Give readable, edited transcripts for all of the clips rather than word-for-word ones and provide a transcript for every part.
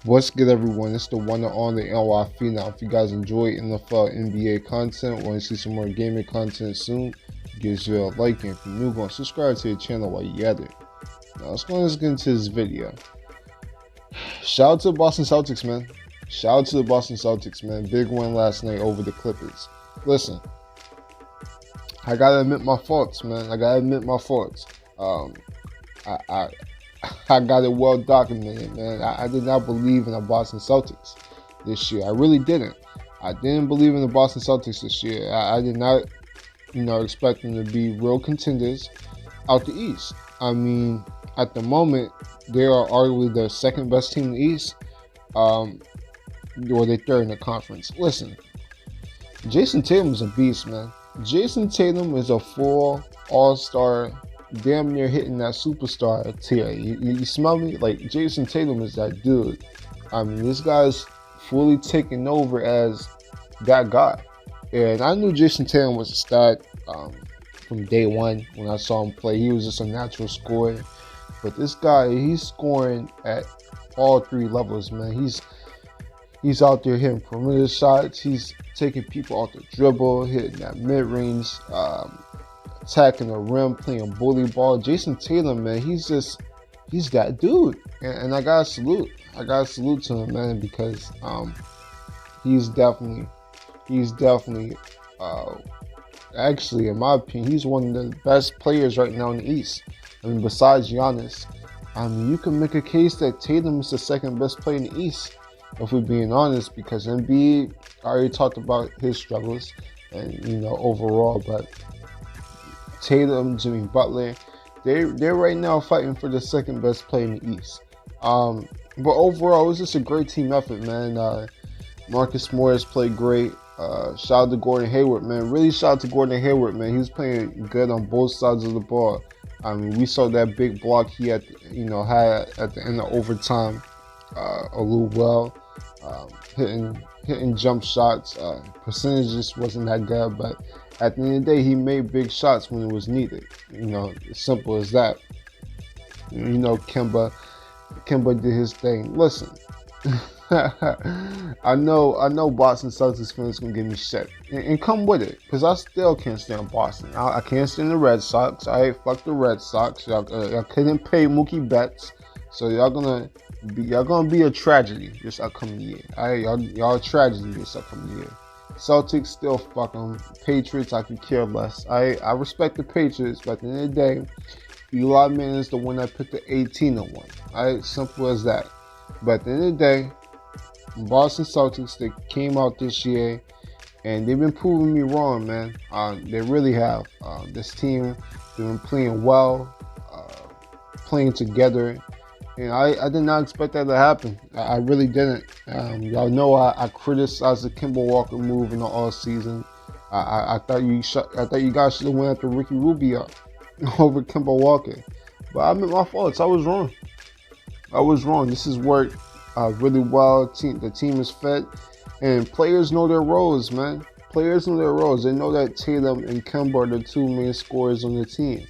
What's good, everyone? It's the one and only NY Phenom. If you guys enjoy NFL NBA content, want to see some more gaming content soon, give us a like, and if you're new, go and subscribe to the channel while you're at it. Now, let's get into this video. Shout out to the Boston Celtics, man. Shout out to the Boston Celtics, man. Big win last night over the Clippers. Listen, I gotta admit my faults, man. I gotta admit my faults. I I got it well documented, man. I did not believe in the Boston Celtics this year. I really didn't. I didn't believe in the Boston Celtics this year. I did not, expect them to be real contenders out the East. I mean, at the moment, they are arguably the second best team in the East, or they third in the conference. Listen, Jayson Tatum is a beast, man. Jayson Tatum is a full all-star, damn near hitting that superstar tier. You smell me? Like, Jayson Tatum is that dude. I mean, this guy's fully taking over as that guy. And I knew Jayson Tatum was a stud from day one when I saw him play. He was just a natural scorer. But this guy, he's scoring at all three levels, man. He's out there hitting perimeter shots. He's taking people off the dribble, hitting that mid-range, attacking the rim, playing bully ball. Jayson Tatum, man, he's that dude, and I gotta salute. I gotta salute to him, man, because he's definitely, actually, in my opinion, he's one of the best players right now in the East. I mean, besides Giannis, I mean, you can make a case that Tatum is the second best player in the East, if we're being honest, because Embiid, I already talked about his struggles and overall, but Tatum, Jimmy Butler, they're right now fighting for the second best player in the East. But overall, it was just a great team effort, man. Marcus Morris played great. Shout out to Gordon Hayward, man. Really shout out to Gordon Hayward, man. He was playing good on both sides of the ball. I mean, we saw that big block he had at the end of overtime. A little well, hitting jump shots. Percentage just wasn't that good, but at the end of the day, he made big shots when it was needed. As simple as that. Kemba did his thing. Listen, I know Boston Celtics fans gonna give me shit, and come with it, cause I still can't stand Boston. I can't stand the Red Sox. Fuck the Red Sox. Y'all couldn't pay Mookie Betts, so y'all gonna be a tragedy this upcoming year. Y'all a tragedy this upcoming year. Celtics still fuck them. Patriots, I could care less. I respect the Patriots, but at the end of the day, Eli Manning is the one that put the 18-1. Simple as that. But at the end of the day, Boston Celtics, they came out this year, and they've been proving me wrong, man. They really have. This team, they've been playing well, playing together. And I did not expect that to happen. I really didn't. Y'all know I criticized the Kemba Walker move in the all season. I thought you guys should have went after Ricky Rubio over Kemba Walker, but I admit my faults. I was wrong. This has worked really well. The team is fit, and players know their roles, man. Players know their roles. They know that Tatum and Kemba are the two main scorers on the team.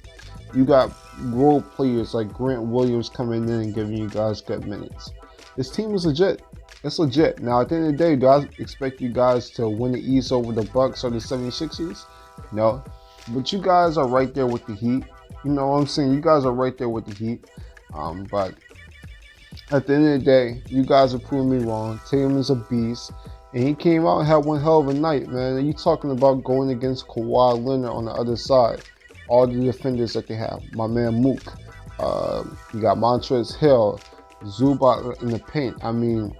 You got role players like Grant Williams coming in and giving you guys good minutes. This team is legit. It's legit. Now, at the end of the day, do I expect you guys to win the East over the Bucks or the 76ers? No. But you guys are right there with the Heat. You know what I'm saying? You guys are right there with the Heat. But at the end of the day, you guys are proving me wrong. Tatum is a beast. And he came out and had one hell of a night, man. And you talking about going against Kawhi Leonard on the other side. All the defenders that they have. My man Mook. You got Montrezl Hill. Zubac in the paint. I mean,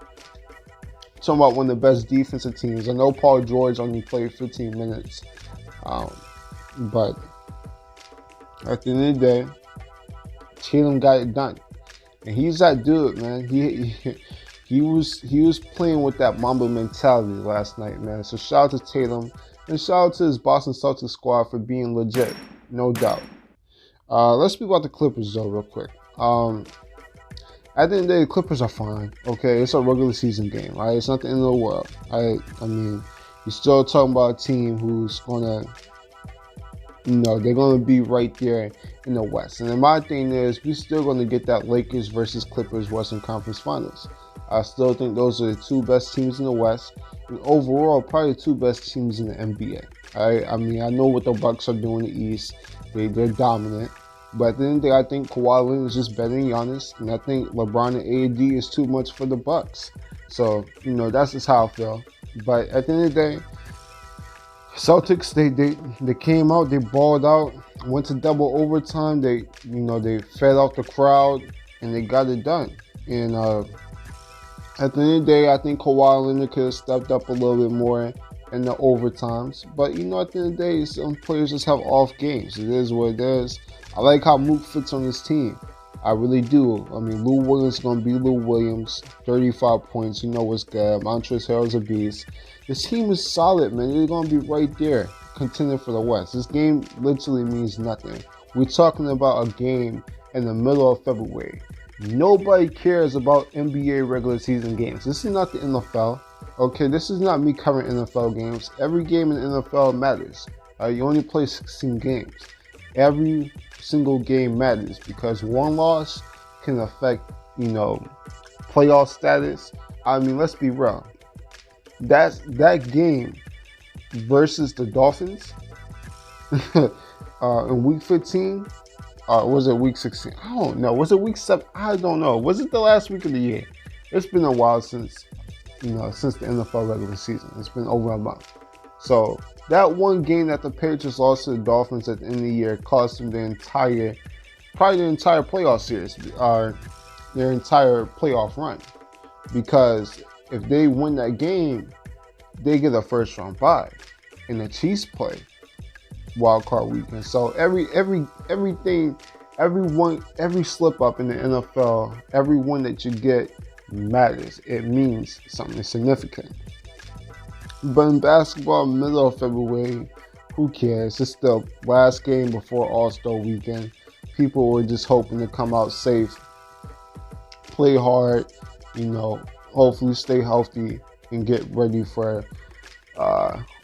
talking about one of the best defensive teams. I know Paul George only played 15 minutes. But at the end of the day, Tatum got it done. And he's that dude, man. He was playing with that Mamba mentality last night, man. So shout out to Tatum. And shout out to his Boston Celtics squad for being legit. No doubt. Let's speak about the Clippers, though, real quick. At the end of the day, the Clippers are fine. Okay, it's a regular season game, right? It's not the end of the world. I mean, you're still talking about a team who's gonna, they're gonna be right there in the West. And then my thing is, we're still gonna get that Lakers versus Clippers Western Conference Finals. I still think those are the two best teams in the West, and overall, probably the two best teams in the NBA. I mean, I know what the Bucks are doing in the East. They're dominant. But at the end of the day, I think Kawhi Leonard is just better than Giannis, and I think LeBron and AD is too much for the Bucks. So, that's just how I feel. But at the end of the day, Celtics, they came out, they balled out, went to double overtime. They fed out the crowd, and they got it done. And at the end of the day, I think Kawhi Leonard could have stepped up a little bit more in the overtimes. But at the end of the day, some players just have off games. It is what it is. I like how Mook fits on this team. I really do. I mean, Lou Williams is going to be Lou Williams. 35 points. You know what's good. Montrezl Harrell's a beast. This team is solid, man. They're going to be right there, contending for the West. This game literally means nothing. We're talking about a game in the middle of February. Nobody cares about NBA regular season games. This is not the NFL. Okay, this is not me covering NFL games. Every game in the NFL matters. You only play 16 games. Every single game matters because one loss can affect, playoff status. I mean, let's be real. That game versus the Dolphins in week 15, was it week 16? I don't know. Was it week 7? I don't know. Was it the last week of the year? It's been a while since the NFL regular season. It's been over a month. So that one game that the Patriots lost to the Dolphins at the end of the year cost them their entire playoff series, their entire playoff run. Because if they win that game, they get a first round bye, and the Chiefs play wild card weekend. So every slip up in the NFL, every one that you get matters. It means something significant. But in basketball, middle of February, who cares? It's the last game before All-Star weekend. People were just hoping to come out safe, play hard, hopefully stay healthy and get ready for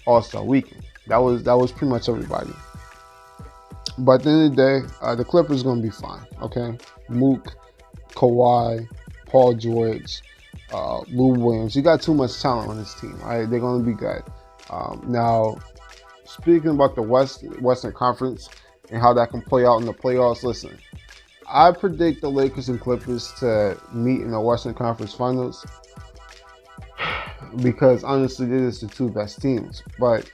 All-Star weekend. That was pretty much everybody. But at the end of the day, the Clippers are going to be fine, okay? Mook, Kawhi, Paul George, Lou Williams. You got too much talent on this team, all right? They're going to be good. Now, speaking about the Western Conference and how that can play out in the playoffs, listen, I predict the Lakers and Clippers to meet in the Western Conference Finals because, honestly, they're just the two best teams. But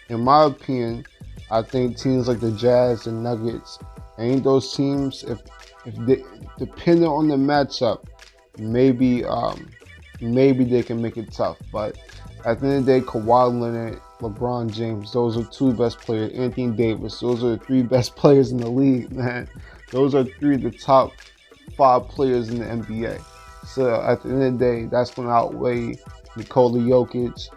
in my opinion, I think teams like the Jazz and Nuggets, ain't those teams, if they, depending on the matchup, maybe they can make it tough. But at the end of the day, Kawhi Leonard, LeBron James, those are two best players. Anthony Davis, those are the three best players in the league, man. Those are three of the top 5 players in the NBA. So at the end of the day, that's going to outweigh Nikola Jokic.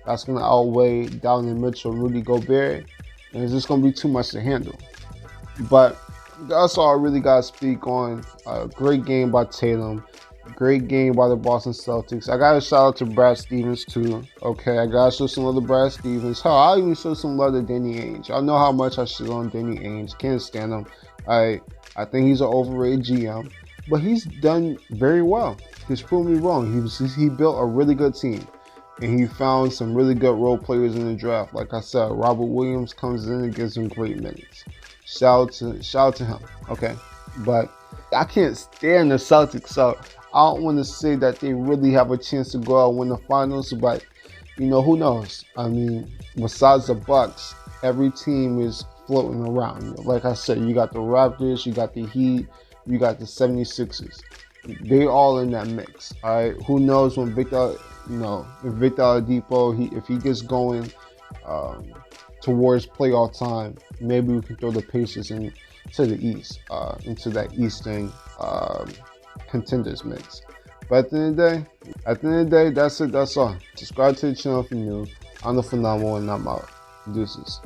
That's going to outweigh Donovan Mitchell and Rudy Gobert. And it's just going to be too much to handle. But that's all I really got to speak on. Great game by Tatum. Great game by the Boston Celtics. I got to shout out to Brad Stevens too. Okay, I got to show some love to Brad Stevens. Hell, I'll even show some love to Danny Ainge. Y'all know how much I shit on Danny Ainge. Can't stand him. I think he's an overrated GM. But he's done very well. He's proven me wrong. He built a really good team. And he found some really good role players in the draft. Like I said, Robert Williams comes in and gives him great minutes. Shout out to him, okay? But I can't stand the Celtics, so I don't want to say that they really have a chance to go out and win the finals, but, who knows? I mean, besides the Bucks, every team is floating around. Like I said, you got the Raptors, you got the Heat, you got the 76ers. They all in that mix, all right? Who knows when Victor Oladipo, if he gets going towards playoff time, maybe we can throw the Pacers into the East, into that Eastern contenders mix. But at the end of the day, that's it. That's all. Subscribe to the channel if you're new. I'm the Phenomenal, and I'm out. Deuces.